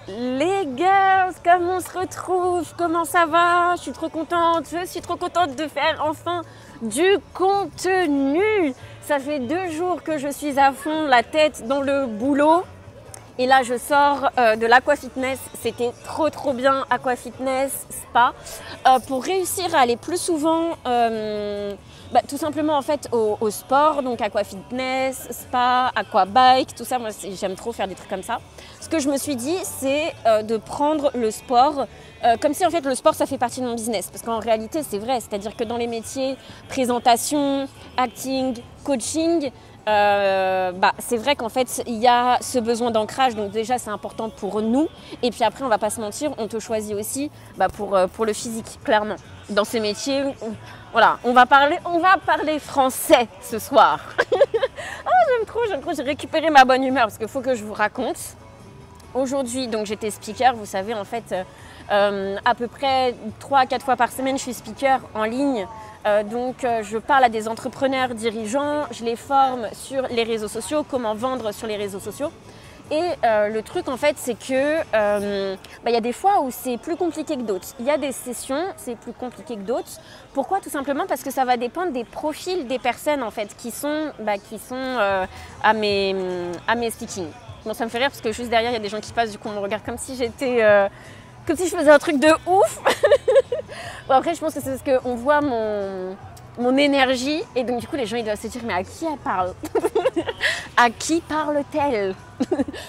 Les girls, comment on se retrouve? Comment ça va? Je suis trop contente. Je suis trop contente de faire enfin du contenu. Ça fait 2 jours que je suis à fond, la tête dans le boulot. Et là, je sors de l'Aqua-Fitness. C'était trop bien, Aquafitness, spa. Pour réussir à aller plus souvent, tout simplement en fait au sport, donc Aquafitness, spa, aquabike, tout ça. Moi, j'aime trop faire des trucs comme ça. Ce que je me suis dit, c'est de prendre le sport comme si en fait le sport, ça fait partie de mon business. Parce qu'en réalité, c'est vrai. C'est-à-dire que dans les métiers présentation, acting, coaching, c'est vrai qu'en fait il y a ce besoin d'ancrage, donc déjà c'est important pour nous, et puis après on va pas se mentir, on te choisit aussi pour le physique, clairement. Dans ces métiers, voilà, on va parler français ce soir. J'aime trop, j'ai récupéré ma bonne humeur parce qu'il faut que je vous raconte. Aujourd'hui, donc j'étais speaker, vous savez en fait, à peu près 3 à 4 fois par semaine je suis speaker en ligne. Je parle à des entrepreneurs, dirigeants, je les forme sur les réseaux sociaux, comment vendre sur les réseaux sociaux. Et le truc en fait, c'est que y a des fois où c'est plus compliqué que d'autres. Il y a des sessions, c'est plus compliqué que d'autres. Pourquoi? Tout simplement parce que ça va dépendre des profils des personnes en fait qui sont à mes speakings. Bon, ça me fait rire parce que juste derrière, il y a des gens qui passent, du coup on me regarde comme si j'étais... comme si je faisais un truc de ouf. Bon, après, je pense que c'est parce qu'on voit mon énergie. Et donc, du coup, les gens, ils doivent se dire, mais à qui elle parle? À qui parle-t-elle?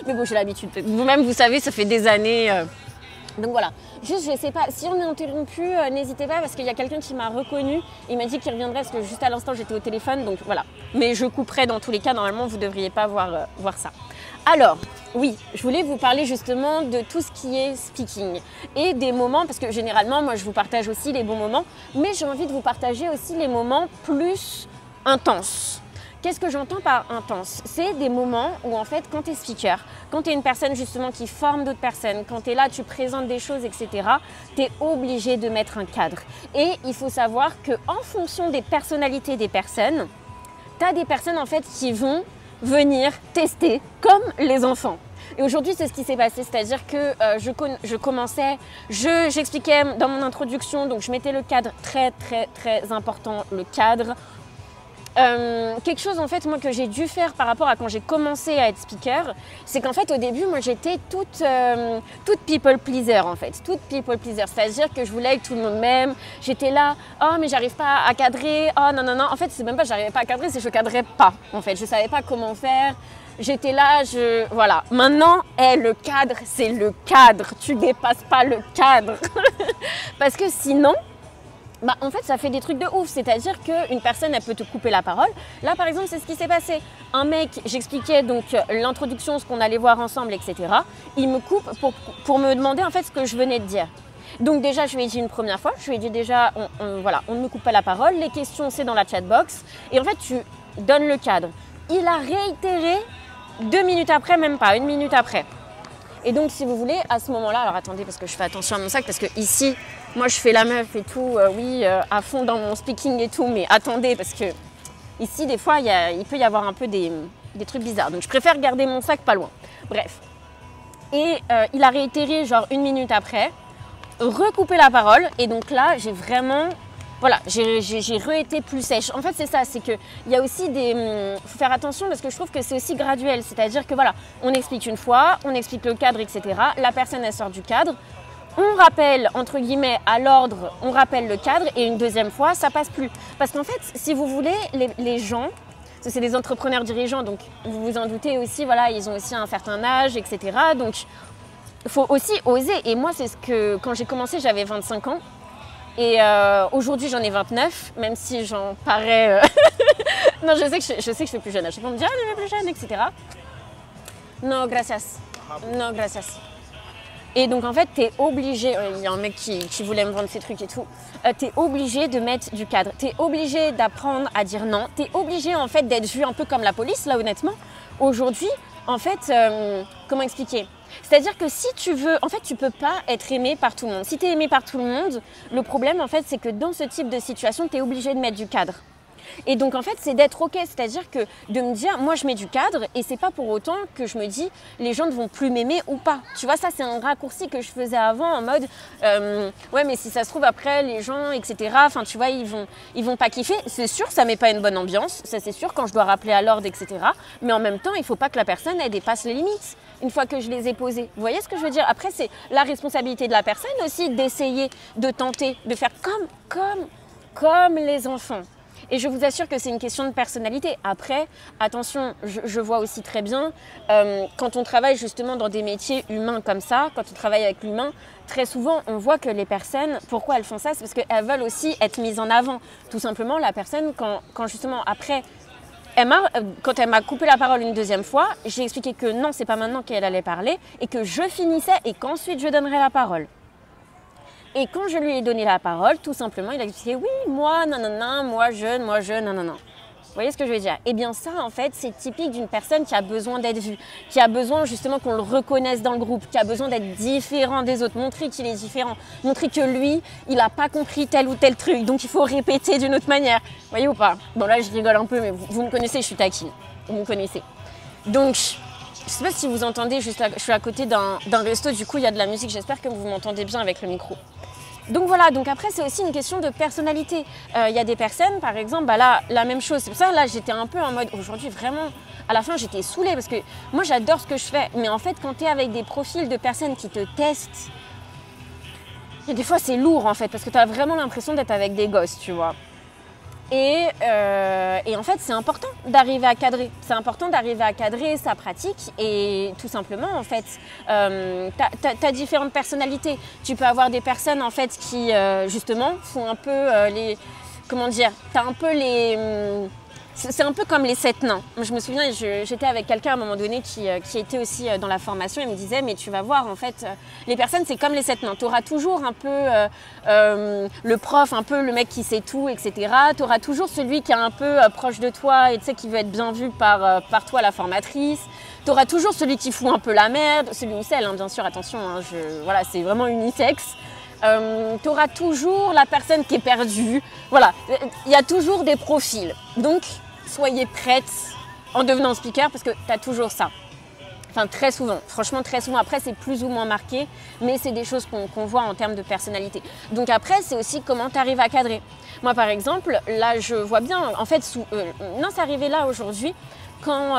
Mais bon, j'ai l'habitude. Vous-même, vous savez, ça fait des années. Donc voilà. Juste, je sais pas. Si on est interrompu, n'hésitez pas parce qu'il y a quelqu'un qui m'a reconnu. Il m'a dit qu'il reviendrait parce que juste à l'instant, j'étais au téléphone. Donc voilà. Mais je couperai dans tous les cas. Normalement, vous ne devriez pas voir ça. Alors, oui, je voulais vous parler justement de tout ce qui est speaking et des moments, parce que généralement, moi, je vous partage aussi les bons moments, mais j'ai envie de vous partager aussi les moments plus intenses. Qu'est-ce que j'entends par intense? C'est des moments où en fait, quand tu es speaker, quand tu es une personne justement qui forme d'autres personnes, quand tu es là, tu présentes des choses, etc., tu es obligé de mettre un cadre. Et il faut savoir qu'en fonction des personnalités des personnes, tu as des personnes en fait qui vont venir tester comme les enfants. Et aujourd'hui, c'est ce qui s'est passé, c'est-à-dire que je commençais, j'expliquais dans mon introduction, donc je mettais le cadre très important, le cadre. Quelque chose en fait moi que j'ai dû faire par rapport à quand j'ai commencé à être speaker, c'est qu'en fait au début moi j'étais toute people pleaser en fait, toute people pleaser, c'est-à-dire que je voulais que tout le monde m'aime, j'étais là, oh mais j'arrive pas à cadrer, oh non, en fait c'est même pas j'arrivais pas à cadrer, c'est que je cadrais pas en fait, je savais pas comment faire, j'étais là, voilà, maintenant le cadre c'est le cadre, tu dépasses pas le cadre parce que sinon en fait, ça fait des trucs de ouf. C'est-à-dire qu'une personne, elle peut te couper la parole. Là, par exemple, c'est ce qui s'est passé. Un mec, j'expliquais donc l'introduction, ce qu'on allait voir ensemble, etc. Il me coupe pour me demander en fait ce que je venais de dire. Donc déjà, je lui ai dit une première fois. Je lui ai dit déjà, on ne me coupe pas la parole. Les questions, c'est dans la chatbox. Et en fait, tu donnes le cadre. Il a réitéré 2 minutes après, même pas, 1 minute après. Et donc, si vous voulez, à ce moment-là, alors attendez, parce que je fais attention à mon sac, parce que ici, moi, je fais la meuf et tout, à fond dans mon speaking et tout, mais attendez, parce que ici, des fois, il peut y avoir un peu des trucs bizarres. Donc, je préfère garder mon sac pas loin. Bref. Et il a réitéré, genre 1 minute après, recoupé la parole. Et donc là, j'ai vraiment... Voilà, j'ai re-été plus sèche. En fait, c'est ça, c'est qu'il y a aussi faut faire attention parce que je trouve que c'est aussi graduel. C'est-à-dire que voilà, on explique une fois, on explique le cadre, etc. La personne, elle sort du cadre. On rappelle, entre guillemets, à l'ordre, on rappelle le cadre et une deuxième fois, ça passe plus. Parce qu'en fait, si vous voulez, les gens, c'est des entrepreneurs dirigeants, donc vous vous en doutez aussi, voilà, ils ont aussi un certain âge, etc. Donc, il faut aussi oser. Et moi, c'est ce que, quand j'ai commencé, j'avais 25 ans. Et aujourd'hui, j'en ai 29, même si j'en parais... Non, je sais que je suis plus jeune. À chaque fois, on me dit « Ah, tu es plus jeune, etc. » Non, gracias. Non, gracias. Et donc, en fait, tu es obligé... Il y a un mec qui voulait me vendre ces trucs et tout. Tu es obligé de mettre du cadre. Tu es obligé d'apprendre à dire non. Tu es obligé, en fait, d'être vu un peu comme la police, là, honnêtement. Aujourd'hui, en fait, comment expliquer ? C'est-à-dire que si tu veux, en fait, tu peux pas être aimé par tout le monde. Si tu es aimé par tout le monde, le problème, en fait, c'est que dans ce type de situation, tu es obligé de mettre du cadre. Et donc en fait, c'est d'être OK, c'est-à-dire que de me dire, moi je mets du cadre et c'est pas pour autant que je me dis, les gens ne vont plus m'aimer ou pas. Tu vois, ça c'est un raccourci que je faisais avant en mode, ouais mais si ça se trouve après les gens, etc. Enfin tu vois, ils vont pas kiffer. C'est sûr, ça met pas une bonne ambiance, ça c'est sûr quand je dois rappeler à l'ordre, etc. Mais en même temps, il faut pas que la personne elle dépasse les limites une fois que je les ai posées. Vous voyez ce que je veux dire? Après, c'est la responsabilité de la personne aussi d'essayer, de tenter, de faire comme les enfants. Et je vous assure que c'est une question de personnalité. Après, attention, je vois aussi très bien, quand on travaille justement dans des métiers humains comme ça, quand on travaille avec l'humain, très souvent, on voit que les personnes, pourquoi elles font ça? C'est parce qu'elles veulent aussi être mises en avant. Tout simplement, la personne, quand justement après, quand elle m'a coupé la parole une deuxième fois, j'ai expliqué que non, c'est pas maintenant qu'elle allait parler et que je finissais et qu'ensuite je donnerais la parole. Et quand je lui ai donné la parole, tout simplement, il a expliqué oui, moi, nanana, moi jeune, nanana. Vous voyez ce que je veux dire? Eh bien ça, en fait, c'est typique d'une personne qui a besoin d'être vue, qui a besoin justement qu'on le reconnaisse dans le groupe, qui a besoin d'être différent des autres, montrer qu'il est différent, montrer que lui, il n'a pas compris tel ou tel truc, donc il faut répéter d'une autre manière. Vous voyez ou pas? Bon là, je rigole un peu, mais vous me connaissez, je suis taquine. Vous me connaissez. Donc, je ne sais pas si vous entendez, je suis à côté d'un resto, du coup, il y a de la musique, j'espère que vous m'entendez bien avec le micro. Donc voilà, donc après c'est aussi une question de personnalité. Il y a des personnes, par exemple, bah là, la même chose. C'est pour ça, là, j'étais un peu en mode, aujourd'hui, vraiment, à la fin, j'étais saoulée parce que moi, j'adore ce que je fais. Mais en fait, quand tu es avec des profils de personnes qui te testent, et des fois, c'est lourd, en fait, parce que tu as vraiment l'impression d'être avec des gosses, tu vois. Et en fait, c'est important d'arriver à cadrer. C'est important d'arriver à cadrer sa pratique et tout simplement, en fait, t'as différentes personnalités. Tu peux avoir des personnes, en fait, qui, justement, font un peu les... Comment dire? T'as un peu les... C'est un peu comme les 7 nains. Je me souviens, j'étais avec quelqu'un à un moment donné qui était aussi dans la formation et me disait, mais tu vas voir, en fait, les personnes, c'est comme les 7 nains. Tu auras toujours un peu le prof, un peu le mec qui sait tout, etc. Tu auras toujours celui qui est un peu proche de toi et tu sais, qui veut être bien vu par toi, la formatrice. Tu auras toujours celui qui fout un peu la merde, celui ou celle, hein, bien sûr, attention, hein, voilà, c'est vraiment unisexe. Tu auras toujours la personne qui est perdue. Voilà, il y a toujours des profils. Donc, soyez prête en devenant speaker parce que tu as toujours ça. Enfin, très souvent. Franchement, très souvent. Après, c'est plus ou moins marqué, mais c'est des choses qu'on voit en termes de personnalité. Donc après, c'est aussi comment tu arrives à cadrer. Moi, par exemple, là, je vois bien... En fait, non, c'est arrivé là aujourd'hui quand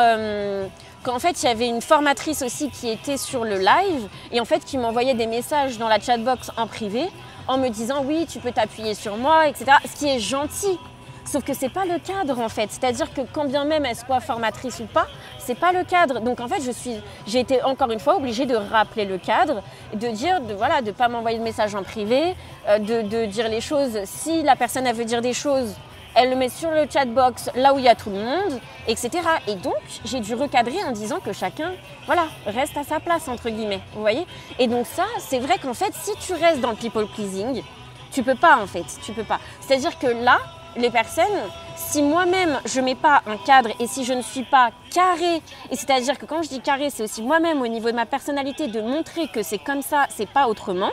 en fait, il y avait une formatrice aussi qui était sur le live et en fait, qui m'envoyait des messages dans la chatbox en privé en me disant « Oui, tu peux t'appuyer sur moi, etc. » Ce qui est gentil. Sauf que c'est pas le cadre en fait, c'est-à-dire que quand bien même elle soit formatrice ou pas, c'est pas le cadre. Donc en fait, j'ai été encore une fois obligée de rappeler le cadre, de dire, voilà, de pas m'envoyer de messages en privé, de dire les choses. Si la personne elle veut dire des choses, elle le met sur le chatbox là où il y a tout le monde, etc. Et donc j'ai dû recadrer en disant que chacun, voilà, reste à sa place entre guillemets, vous voyez. Et donc ça, c'est vrai qu'en fait, si tu restes dans le people pleasing, tu peux pas en fait, tu peux pas. C'est-à-dire que là, les personnes, si moi-même je mets pas un cadre et si je ne suis pas carré, et c'est-à-dire que quand je dis carré, c'est aussi moi-même au niveau de ma personnalité de montrer que c'est comme ça, c'est pas autrement,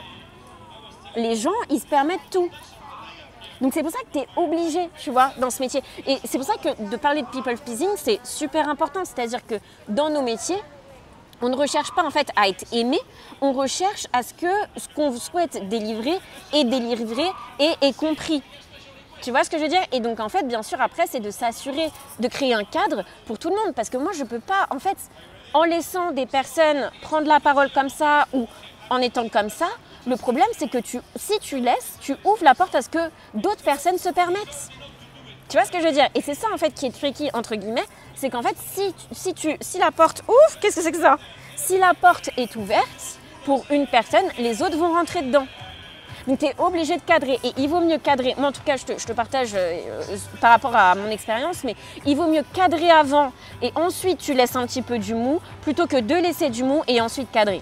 les gens, ils se permettent tout. Donc c'est pour ça que tu es obligé, tu vois, dans ce métier. Et c'est pour ça que de parler de people pleasing, c'est super important. C'est-à-dire que dans nos métiers, on ne recherche pas en fait à être aimé, on recherche à ce que ce qu'on souhaite délivrer est délivré et est compris. Tu vois ce que je veux dire? Et donc en fait, bien sûr, après, c'est de s'assurer de créer un cadre pour tout le monde. Parce que moi, je ne peux pas, en fait, en laissant des personnes prendre la parole comme ça ou en étant comme ça, le problème, c'est que si tu laisses, tu ouvres la porte à ce que d'autres personnes se permettent. Tu vois ce que je veux dire? Et c'est ça, en fait, qui est tricky, entre guillemets. C'est qu'en fait, si la porte ouvre, qu'est-ce que c'est que ça? Si la porte est ouverte pour une personne, les autres vont rentrer dedans. Donc, tu es obligé de cadrer et il vaut mieux cadrer. Moi, en tout cas, je te partage par rapport à mon expérience, mais il vaut mieux cadrer avant et ensuite tu laisses un petit peu du mou plutôt que de laisser du mou et ensuite cadrer.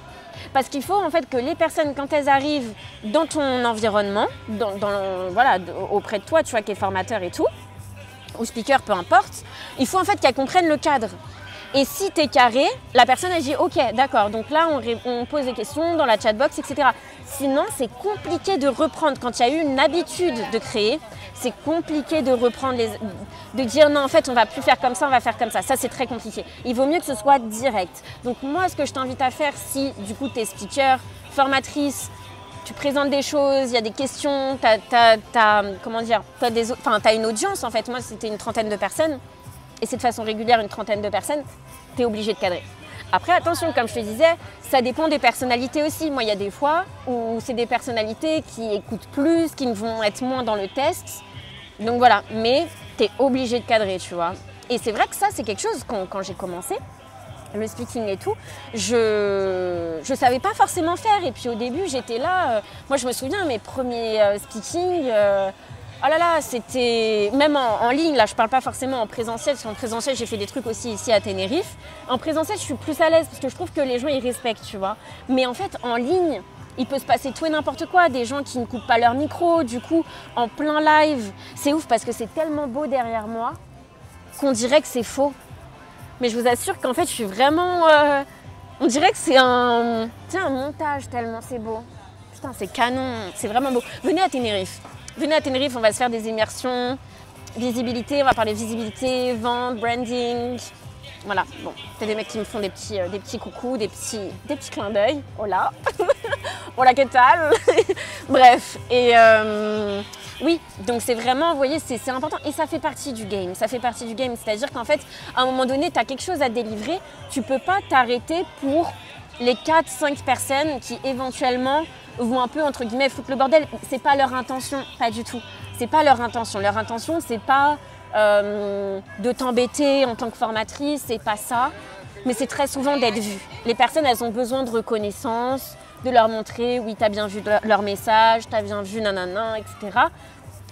Parce qu'il faut en fait que les personnes, quand elles arrivent dans ton environnement, voilà, auprès de toi, tu vois, qui est formateur et tout, ou speaker, peu importe, il faut en fait qu'elles comprennent le cadre. Et si tu es carré, la personne elle dit ok, d'accord, donc là on pose des questions dans la chatbox, etc. Sinon, c'est compliqué de reprendre. Quand il y a eu une habitude de créer, c'est compliqué de reprendre, de dire non, en fait, on va plus faire comme ça, on va faire comme ça. Ça, c'est très compliqué. Il vaut mieux que ce soit direct. Donc moi, ce que je t'invite à faire, si du coup tu es speaker, formatrice, tu présentes des choses, il y a des questions, comment dire, t'as une audience en fait. Moi, c'était une trentaine de personnes. Et c'est de façon régulière une trentaine de personnes, tu es obligé de cadrer. Après, attention, comme je te disais, ça dépend des personnalités aussi. Moi, il y a des fois où c'est des personnalités qui écoutent plus, qui vont être moins dans le test. Donc voilà, mais tu es obligé de cadrer, tu vois. Et c'est vrai que ça, c'est quelque chose, quand j'ai commencé, le speaking et tout, je savais pas forcément faire. Et puis au début, j'étais là, moi je me souviens, mes premiers speaking... oh là là, c'était même en ligne, là je parle pas forcément en présentiel, parce qu'en présentiel j'ai fait des trucs aussi ici à Tenerife. En présentiel je suis plus à l'aise parce que je trouve que les gens ils respectent, tu vois. Mais en fait en ligne, il peut se passer tout et n'importe quoi, des gens qui ne coupent pas leur micro, du coup en plein live, c'est ouf parce que c'est tellement beau derrière moi qu'on dirait que c'est faux. Mais je vous assure qu'en fait je suis vraiment... on dirait que c'est un montage tellement c'est beau. Putain c'est canon, c'est vraiment beau. Venez à Tenerife. Venez à Tenerife, on va se faire des immersions, visibilité, on va parler visibilité, vente, branding. Voilà, bon, c'est des mecs qui me font des petits coucous, des petits clins d'œil. Hola, hola, que tal? Bref, et oui, donc c'est vraiment, vous voyez, c'est important. Et ça fait partie du game, C'est-à-dire qu'en fait, à un moment donné, tu as quelque chose à délivrer, tu peux pas t'arrêter pour les 4-5 personnes qui éventuellement vont un peu entre guillemets foutre le bordel. C'est pas leur intention, pas du tout. C'est pas leur intention. Leur intention, c'est pas de t'embêter en tant que formatrice, c'est pas ça. Mais c'est très souvent d'être vue. Les personnes, elles ont besoin de reconnaissance, de leur montrer, oui, t'as bien vu leur message, t'as bien vu nanana, etc.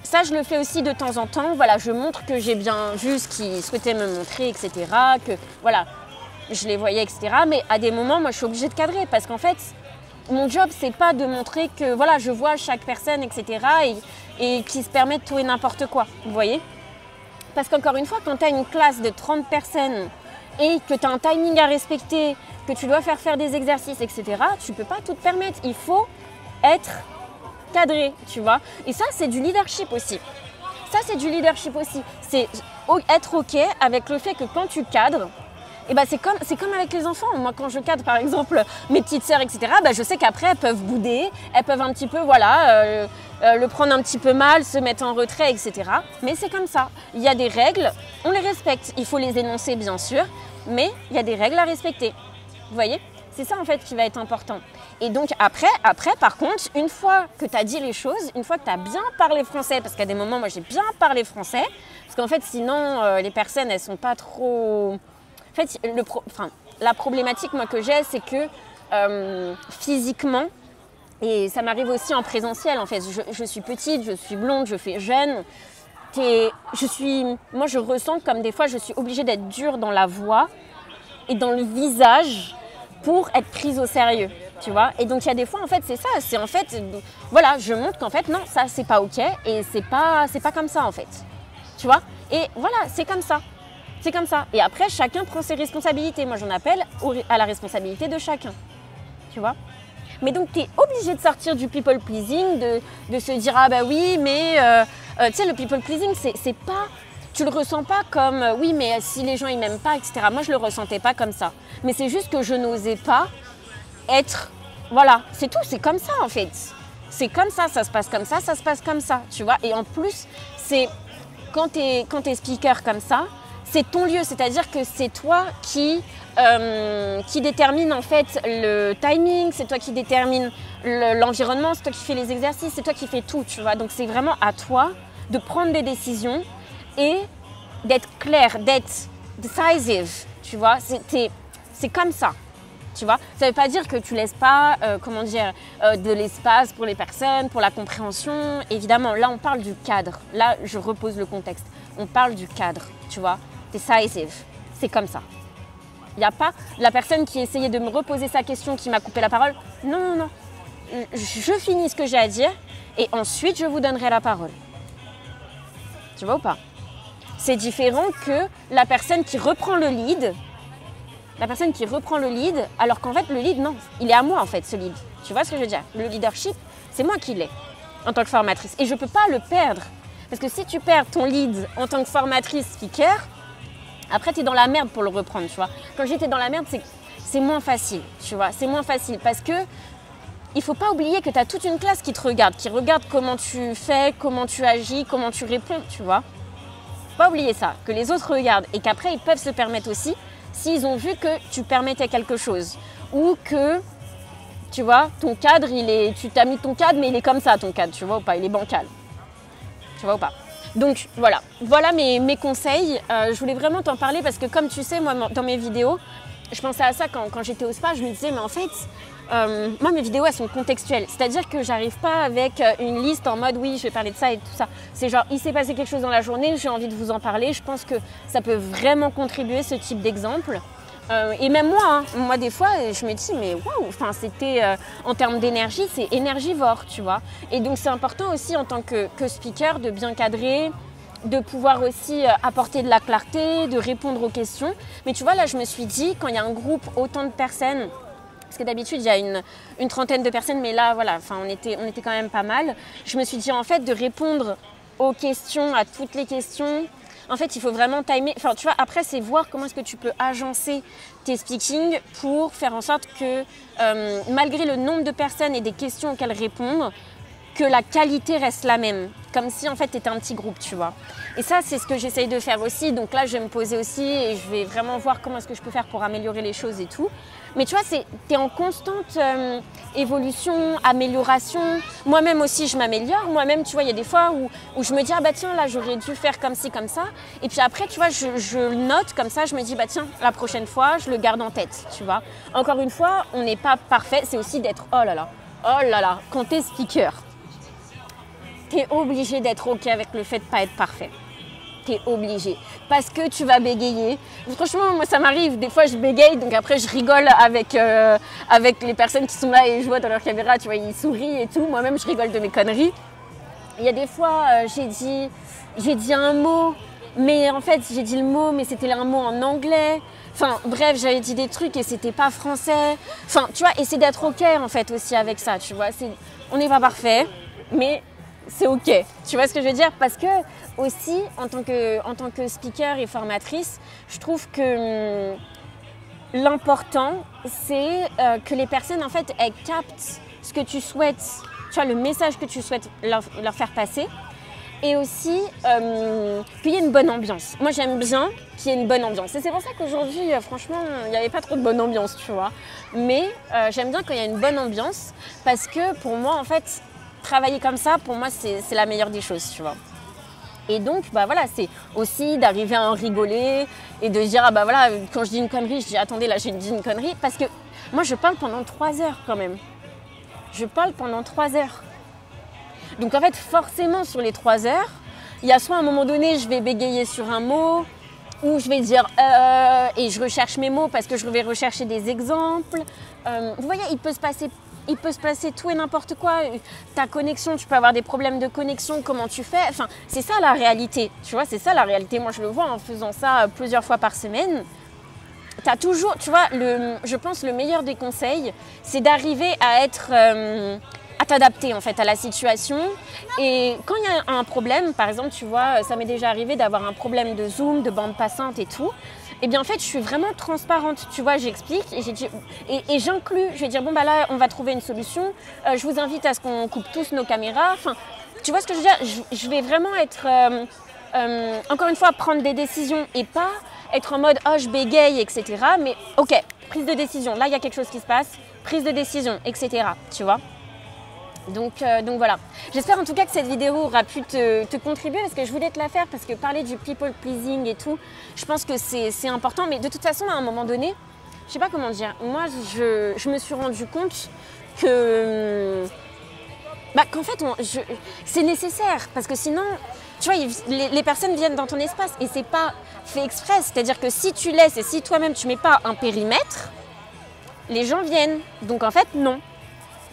Ça, je le fais aussi de temps en temps. Voilà, je montre que j'ai bien vu ce qu'ils souhaitaient me montrer, etc. Que voilà, je les voyais, etc. Mais à des moments, moi, je suis obligée de cadrer parce qu'en fait, mon job, c'est pas de montrer que voilà, je vois chaque personne, etc. et qui se permet de tout et n'importe quoi, vous voyez. Parce qu'encore une fois, quand tu as une classe de 30 personnes et que tu as un timing à respecter, que tu dois faire des exercices, etc., tu peux pas tout te permettre. Il faut être cadré, tu vois. Et ça, c'est du leadership aussi. C'est être OK avec le fait que quand tu cadres, et ben c'est comme avec les enfants. Moi, quand je cadre, par exemple, mes petites sœurs, etc., ben je sais qu'après, elles peuvent bouder, elles peuvent un petit peu, voilà, le prendre un petit peu mal, se mettre en retrait, etc. Mais c'est comme ça. Il y a des règles, on les respecte. Il faut les énoncer, bien sûr, mais il y a des règles à respecter. Vous voyez ? C'est ça, en fait, qui va être important. Et donc, après, par contre, une fois que tu as dit les choses, une fois que tu as bien parlé français, parce qu'à des moments, moi, j'ai bien parlé français, parce qu'en fait, sinon, les personnes, elles sont pas trop... En fait, la problématique moi, que j'ai, c'est que physiquement, et ça m'arrive aussi en présentiel, en fait, je suis petite, je suis blonde, je fais jeune. Moi, je ressens comme des fois, je suis obligée d'être dure dans la voix et dans le visage pour être prise au sérieux, tu vois. Et donc, il y a des fois, en fait, c'est ça. C'est en fait, voilà, je montre qu'en fait, non, ça, c'est pas OK et c'est pas comme ça, en fait. Tu vois. Et voilà, c'est comme ça. C'est comme ça. Et après, chacun prend ses responsabilités. Moi, j'en appelle à la responsabilité de chacun. Tu vois ? Mais donc, tu es obligé de sortir du people pleasing, de se dire « Ah bah oui, mais… tu sais, le people pleasing, c'est pas… Tu le ressens pas comme « Oui, mais si les gens, ils m'aiment pas, etc. » Moi, je le ressentais pas comme ça. Mais c'est juste que je n'osais pas être… Voilà, c'est tout. C'est comme ça, en fait. C'est comme ça. Ça se passe comme ça. Ça se passe comme ça. Tu vois ? Et en plus, c'est… Quand t'es speaker comme ça, c'est ton lieu, c'est-à-dire que c'est toi qui détermine en fait le timing, c'est toi qui détermine l'environnement, c'est toi qui fais les exercices, c'est toi qui fais tout, tu vois. Donc c'est vraiment à toi de prendre des décisions et d'être clair, d'être decisive, tu vois. C'est comme ça, tu vois. Ça ne veut pas dire que tu laisses pas, de l'espace pour les personnes, pour la compréhension. Évidemment, là on parle du cadre. Là, je repose le contexte. On parle du cadre, tu vois. Decisive, c'est comme ça. Il n'y a pas la personne qui essayait de me reposer sa question, qui m'a coupé la parole. Non. Je finis ce que j'ai à dire et ensuite je vous donnerai la parole. Tu vois ou pas ? C'est différent que la personne qui reprend le lead la personne qui reprend le lead, alors qu'en fait, le lead, non, il est à moi, en fait, ce lead. Tu vois ce que je veux dire? Le leadership, c'est moi qui l'ai en tant que formatrice. Et je ne peux pas le perdre. Parce que si tu perds ton lead en tant que formatrice speaker, après, tu es dans la merde pour le reprendre, tu vois. Quand j'étais dans la merde, c'est moins facile, tu vois. C'est moins facile parce que il ne faut pas oublier que tu as toute une classe qui te regarde, qui regarde comment tu fais, comment tu agis, comment tu réponds, tu vois. Faut pas oublier ça, que les autres regardent et qu'après, ils peuvent se permettre aussi s'ils ont vu que tu permettais quelque chose ou que, tu vois, ton cadre, tu t'as mis ton cadre, mais il est comme ça, ton cadre, tu vois ou pas, il est bancal. Tu vois ou pas? Donc voilà mes conseils. Je voulais vraiment t'en parler parce que comme tu sais, moi dans mes vidéos, je pensais à ça quand j'étais au spa, je me disais mais en fait, moi mes vidéos elles sont contextuelles. C'est-à-dire que j'arrive pas avec une liste en mode oui je vais parler de ça et tout ça. C'est genre il s'est passé quelque chose dans la journée, j'ai envie de vous en parler. Je pense que ça peut vraiment contribuer ce type d'exemple. Et même moi des fois, je me dis, mais waouh, enfin, c'était en termes d'énergie, c'est énergivore, tu vois. Et donc, c'est important aussi en tant que speaker de bien cadrer, de pouvoir aussi apporter de la clarté, de répondre aux questions. Mais tu vois, là, je me suis dit, quand il y a un groupe, autant de personnes, parce que d'habitude, il y a une trentaine de personnes, mais là, voilà, enfin, on était quand même pas mal. Je me suis dit, en fait, de répondre aux questions, à toutes les questions. En fait, il faut vraiment timer. Enfin, tu vois, après, c'est voir comment est-ce que tu peux agencer tes speakings pour faire en sorte que, malgré le nombre de personnes et des questions auxquelles répondre, que la qualité reste la même. Comme si, en fait, tu étais un petit groupe, tu vois. Et ça, c'est ce que j'essaye de faire aussi. Donc là, je vais me poser aussi et je vais vraiment voir comment est-ce que je peux faire pour améliorer les choses et tout. Mais tu vois, tu es en constante évolution, amélioration. Moi-même aussi, je m'améliore. Moi-même, tu vois, il y a des fois où je me dis, ah bah tiens, là, j'aurais dû faire comme ci, comme ça. Et puis après, tu vois, je note comme ça. Je me dis, bah tiens, la prochaine fois, je le garde en tête, tu vois. Encore une fois, on n'est pas parfait. C'est aussi d'être, oh là là, quand tu es speaker, tu es obligé d'être OK avec le fait de ne pas être parfait. Tu es obligé. Parce que tu vas bégayer. Franchement, moi, ça m'arrive. Des fois, je bégaye. Donc après, je rigole avec les personnes qui sont là et je vois dans leur caméra, tu vois, ils sourient et tout. Moi-même, je rigole de mes conneries. Il y a des fois, j'ai dit un mot. Mais en fait, j'ai dit le mot, mais c'était un mot en anglais. Enfin, bref, j'avais dit des trucs et c'était pas français. Enfin, tu vois, essayer d'être OK, en fait, aussi avec ça, tu vois. On n'est pas parfait, mais c'est OK. Tu vois ce que je veux dire? Parce que aussi, en tant que speaker et formatrice, je trouve que l'important, c'est que les personnes, en fait, elles captent ce que tu souhaites, tu vois, le message que tu souhaites leur faire passer. Et aussi qu'il y ait une bonne ambiance. Moi, j'aime bien qu'il y ait une bonne ambiance. Et c'est pour ça qu'aujourd'hui, franchement, il n'y avait pas trop de bonne ambiance, tu vois. Mais j'aime bien quand il y a une bonne ambiance parce que pour moi, en fait, travailler comme ça, pour moi, c'est la meilleure des choses, tu vois. Et donc, bah voilà, c'est aussi d'arriver à en rigoler et de dire, ah bah voilà, quand je dis une connerie, je dis, attendez, là, j'ai dit une connerie. Parce que moi, je parle pendant 3 heures quand même. Je parle pendant 3 heures. Donc en fait, forcément, sur les 3 heures, il y a soit à un moment donné, je vais bégayer sur un mot, ou je vais dire et je recherche mes mots parce que je vais rechercher des exemples. Vous voyez, il peut se passer tout et n'importe quoi. Ta connexion, tu peux avoir des problèmes de connexion, comment tu fais. Enfin, c'est ça la réalité. Tu vois, c'est ça la réalité. Moi, je le vois en faisant ça plusieurs fois par semaine. Tu as toujours, tu vois, je pense le meilleur des conseils, c'est d'arriver à être... à t'adapter en fait à la situation. Et quand il y a un problème, par exemple, tu vois, ça m'est déjà arrivé d'avoir un problème de zoom, de bande passante et tout. Et bien en fait, je suis vraiment transparente, tu vois, j'explique et j'inclus, je vais dire bon bah là, on va trouver une solution. Je vous invite à ce qu'on coupe tous nos caméras. Enfin, tu vois ce que je veux dire, je vais vraiment être, encore une fois, prendre des décisions et pas être en mode oh je bégaye, etc. Mais ok, prise de décision. Là, il y a quelque chose qui se passe, prise de décision, etc. Tu vois. Donc voilà. J'espère en tout cas que cette vidéo aura pu te contribuer parce que je voulais te la faire parce que parler du people pleasing et tout, je pense que c'est important. Mais de toute façon, à un moment donné, je sais pas comment dire, moi je me suis rendu compte que qu'en fait c'est nécessaire parce que sinon, tu vois, les personnes viennent dans ton espace et c'est pas fait exprès. C'est-à-dire que si tu laisses et si toi-même tu mets pas un périmètre, les gens viennent. Donc en fait, non.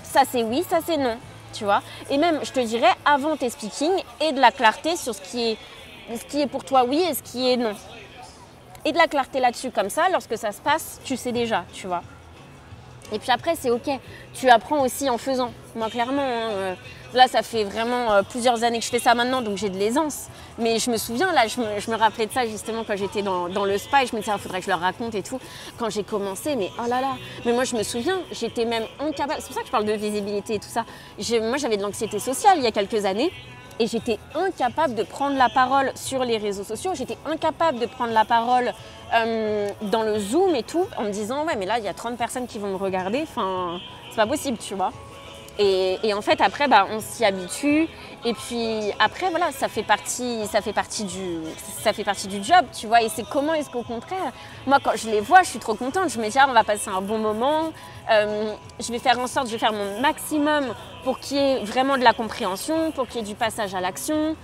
Ça c'est oui, ça c'est non, tu vois. Et même, je te dirais, avant tes speakings, et de la clarté sur ce qui est pour toi oui et ce qui est non. et de la clarté là-dessus. Comme ça, lorsque ça se passe, tu sais déjà, tu vois. Et puis après, c'est ok. Tu apprends aussi en faisant. Moi, clairement, hein, là, ça fait vraiment plusieurs années que je fais ça maintenant, donc j'ai de l'aisance. Mais je me souviens, là, je me rappelais de ça justement quand j'étais dans le spa et je me disais, il faudrait que je leur raconte et tout. Quand j'ai commencé, mais oh là là. Mais moi, je me souviens, j'étais même incapable. C'est pour ça que je parle de visibilité et tout ça. Moi, j'avais de l'anxiété sociale il y a quelques années. Et j'étais incapable de prendre la parole sur les réseaux sociaux. J'étais incapable de prendre la parole dans le Zoom et tout, en me disant, ouais, mais là, il y a 30 personnes qui vont me regarder. Enfin, c'est pas possible, tu vois. Et en fait, après, bah, on s'y habitue. Et puis après, voilà, ça fait partie du job, tu vois. Et c'est comment est-ce qu'au contraire, moi, quand je les vois, je suis trop contente. Je me dis, ah, on va passer un bon moment. Je vais faire en sorte, je vais faire mon maximum pour qu'il y ait vraiment de la compréhension, pour qu'il y ait du passage à l'action,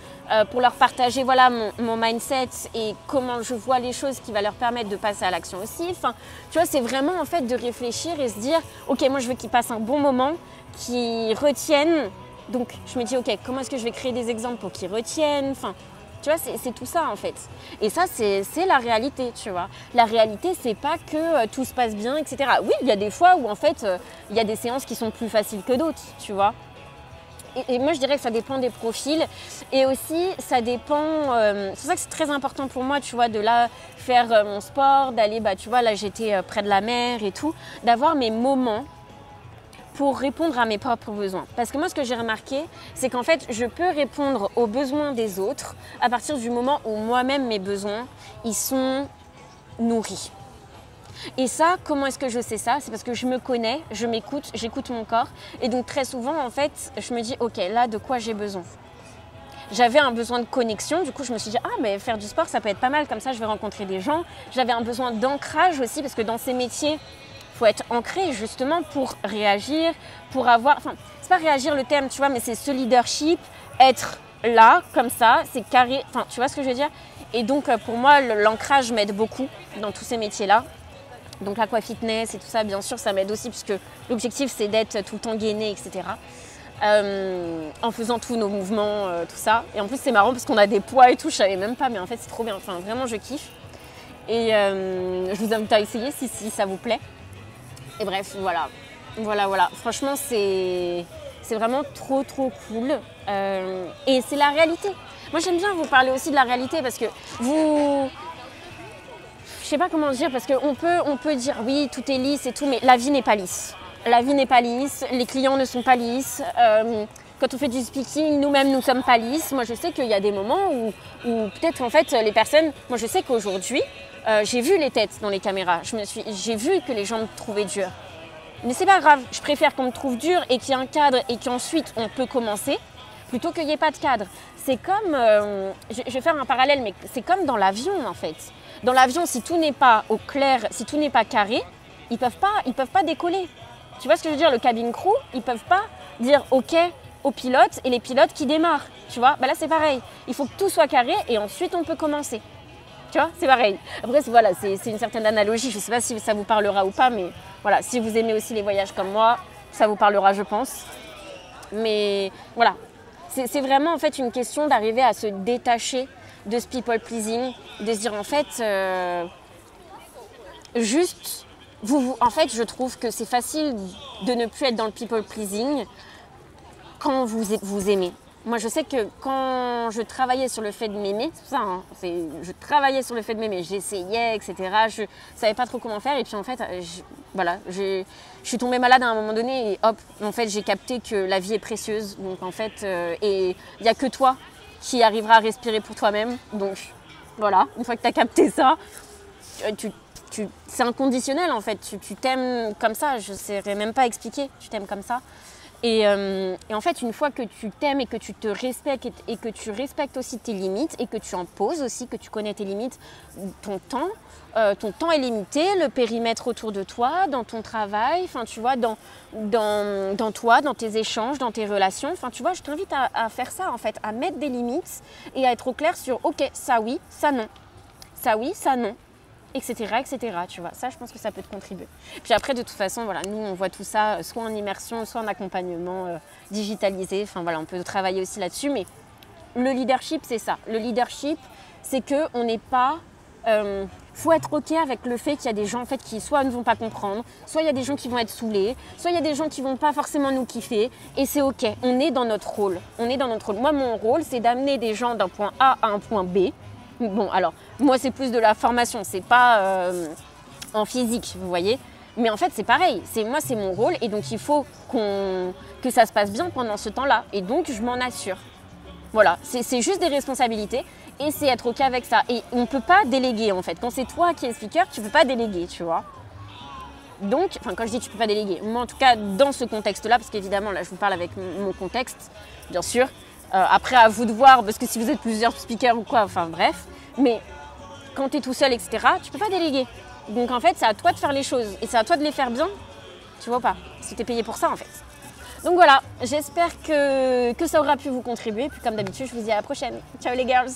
pour leur partager, voilà, mon mindset et comment je vois les choses qui va leur permettre de passer à l'action aussi. Enfin, tu vois, c'est vraiment en fait de réfléchir et se dire, ok, moi, je veux qu'ils passent un bon moment, qu'ils retiennent. Donc, je me dis, ok, comment est-ce que je vais créer des exemples pour qu'ils retiennent? Enfin, tu vois, c'est tout ça en fait. Et ça, c'est la réalité, tu vois. La réalité, c'est pas que tout se passe bien, etc. Oui, il y a des fois où en fait, il y a des séances qui sont plus faciles que d'autres, tu vois. Et moi, je dirais que ça dépend des profils. Et aussi, ça dépend... c'est pour ça que c'est très important pour moi, tu vois, de là faire mon sport, d'aller, bah, tu vois, là, j'étais près de la mer et tout, d'avoir mes moments pour répondre à mes propres besoins. Parce que moi, ce que j'ai remarqué, c'est qu'en fait, je peux répondre aux besoins des autres à partir du moment où moi-même, mes besoins, ils sont nourris. Et ça, comment est-ce que je sais ça? C'est parce que je me connais, je m'écoute, j'écoute mon corps. Et donc, très souvent, en fait, je me dis, ok, là, de quoi j'ai besoin? J'avais un besoin de connexion, du coup, je me suis dit, ah, mais faire du sport, ça peut être pas mal, comme ça, je vais rencontrer des gens. J'avais un besoin d'ancrage aussi, parce que dans ces métiers, il faut être ancré justement pour réagir, pour avoir... Enfin, c'est pas réagir le terme, tu vois, mais c'est ce leadership, être là, comme ça, c'est carré... Enfin, tu vois ce que je veux dire? Et donc, pour moi, l'ancrage m'aide beaucoup dans tous ces métiers-là. Donc, l'aquafitness et tout ça, bien sûr, ça m'aide aussi, puisque l'objectif, c'est d'être tout le temps gainé, etc. En faisant tous nos mouvements, tout ça. Et en plus, c'est marrant, parce qu'on a des poids et tout, je savais même pas, mais en fait, c'est trop bien. Enfin, vraiment, je kiffe. Et je vous invite à essayer si ça vous plaît. Et bref, voilà. Franchement, c'est vraiment trop cool. Et c'est la réalité. Moi, j'aime bien vous parler aussi de la réalité parce que vous... Je sais pas comment dire, parce qu'on peut dire oui, tout est lisse et tout, mais la vie n'est pas lisse. La vie n'est pas lisse, les clients ne sont pas lisses. Quand on fait du speaking, nous-mêmes, nous sommes pas lisses. Moi, je sais qu'il y a des moments où peut-être, en fait, les personnes... Moi, je sais qu'aujourd'hui, j'ai vu les têtes dans les caméras. J'ai vu que les gens me trouvaient dur. Mais c'est pas grave, je préfère qu'on me trouve dur et qu'il y ait un cadre et qu'ensuite on peut commencer, plutôt qu'il n'y ait pas de cadre. C'est comme, je vais faire un parallèle, mais c'est comme dans l'avion en fait. Dans l'avion, si tout n'est pas au clair, si tout n'est pas carré, ils peuvent pas décoller. Tu vois ce que je veux dire? Le cabin crew, ils peuvent pas dire OK aux pilotes et les pilotes qui démarrent. Tu vois? Bah là c'est pareil. Il faut que tout soit carré et ensuite on peut commencer. Tu vois, c'est pareil. Après, voilà, c'est une certaine analogie. Je ne sais pas si ça vous parlera ou pas, mais voilà, si vous aimez aussi les voyages comme moi, ça vous parlera, je pense. Mais voilà, c'est vraiment en fait une question d'arriver à se détacher de ce people pleasing, de se dire en fait, juste, en fait, je trouve que c'est facile de ne plus être dans le people pleasing quand vous aimez. Moi, je sais que quand je travaillais sur le fait de m'aimer, c'est ça, hein, je travaillais sur le fait de m'aimer, j'essayais, etc. Je ne savais pas trop comment faire. Et puis, en fait, je suis tombée malade à un moment donné et hop, en fait, j'ai capté que la vie est précieuse. Donc, en fait, et il n'y a que toi qui arrivera à respirer pour toi-même. Donc, voilà, une fois que tu as capté ça, c'est inconditionnel, en fait. Tu t'aimes comme ça, je ne saurais même pas expliquer. Tu t'aimes comme ça. Et en fait, une fois que tu t'aimes et que tu te respectes et que tu respectes aussi tes limites et que tu en poses aussi, que tu connais tes limites, ton temps est limité, le périmètre autour de toi, dans ton travail, enfin tu vois, dans toi, dans tes échanges, dans tes relations. Enfin tu vois, je t'invite à faire ça en fait, à mettre des limites et à être au clair sur ok, ça oui, ça non, ça oui, ça non. Etc., tu vois. Ça, je pense que ça peut te contribuer. Puis après, de toute façon, voilà, nous, on voit tout ça soit en immersion, soit en accompagnement digitalisé. Enfin, voilà, on peut travailler aussi là-dessus. Mais le leadership, c'est ça. Le leadership, c'est qu'on n'est pas faut être ok avec le fait qu'il y a des gens en fait, qui soit ne vont pas comprendre, soit il y a des gens qui vont être saoulés, soit il y a des gens qui vont pas forcément nous kiffer. Et c'est ok, on est dans notre rôle. On est dans notre rôle. Moi, mon rôle, c'est d'amener des gens d'un point A à un point B. Bon, alors, moi, c'est plus de la formation, c'est pas en physique, vous voyez. Mais en fait, c'est pareil. Moi, c'est mon rôle. Et donc, il faut que ça se passe bien pendant ce temps-là. Et donc, je m'en assure. Voilà, c'est juste des responsabilités. Et c'est être ok avec ça. Et on ne peut pas déléguer, en fait. Quand c'est toi qui es speaker, tu ne peux pas déléguer, tu vois. Donc, enfin, quand je dis tu ne peux pas déléguer, moi, en tout cas, dans ce contexte-là, parce qu'évidemment, là, je vous parle avec mon contexte, bien sûr. Après, à vous de voir, parce que si vous êtes plusieurs speakers ou quoi, enfin, bref. Mais quand tu es tout seul, etc., tu ne peux pas déléguer. Donc, en fait, c'est à toi de faire les choses. Et c'est à toi de les faire bien. Tu vois pas. Parce que tu es payé pour ça, en fait. Donc voilà, j'espère que ça aura pu vous contribuer. Puis comme d'habitude, je vous dis à la prochaine. Ciao les girls!